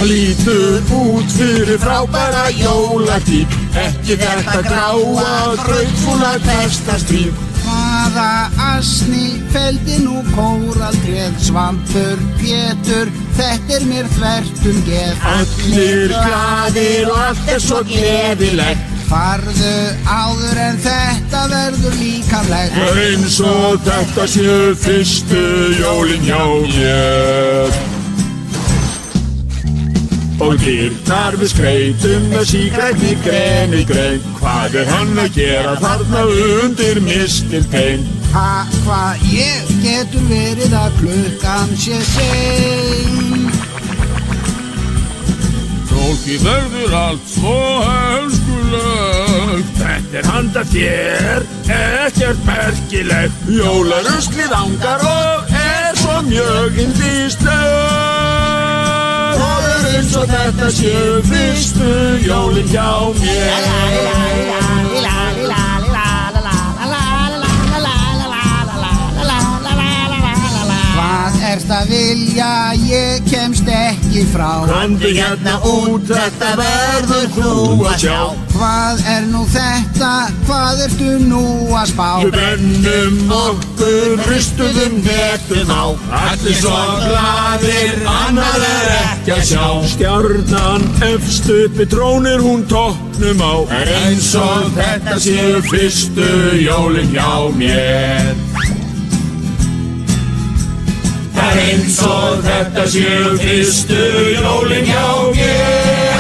lítur út fyrir frábæra jólatíð, ekki þetta gráa, grautfúla hversdagsstríð. Hvaða asni feldi nú kóraldréð, Svampur, Pétur, þetta mér þvert geð. Allir glaðir og allt svo gleðilegt, Farðu áður en þetta verður líkamlegt. eins og þetta séu fyrstu jólin hjá mér. Og dyrnar við skreytum með sígrænni greni grein, hvað hann að gera þarna undir mistiltein? Hvað ég getur verið að klukkan sé sein. Fólki verður allt svo elskulegt, þetta handa þér, ekkert merkilegt. Jólaruslið angar og svo mjög yndislegt. Og eins og þetta séu fyrstu jólin hjá mér. Hvað að vilja, ég kemst ekki frá. Komdu hérna út, þetta verður þú að sjá. Hvað nú þetta, hvað ertu nú að spá? Við brennum okkur, hristuðum netum á, allir svo glaðir, annar ekki að sjá. Stjarnan efst uppi trónir hún toppnum á, eins og þetta séu fyrstu jólin hjá mér. Eins og þetta séu fyrstu jólin hjá mér.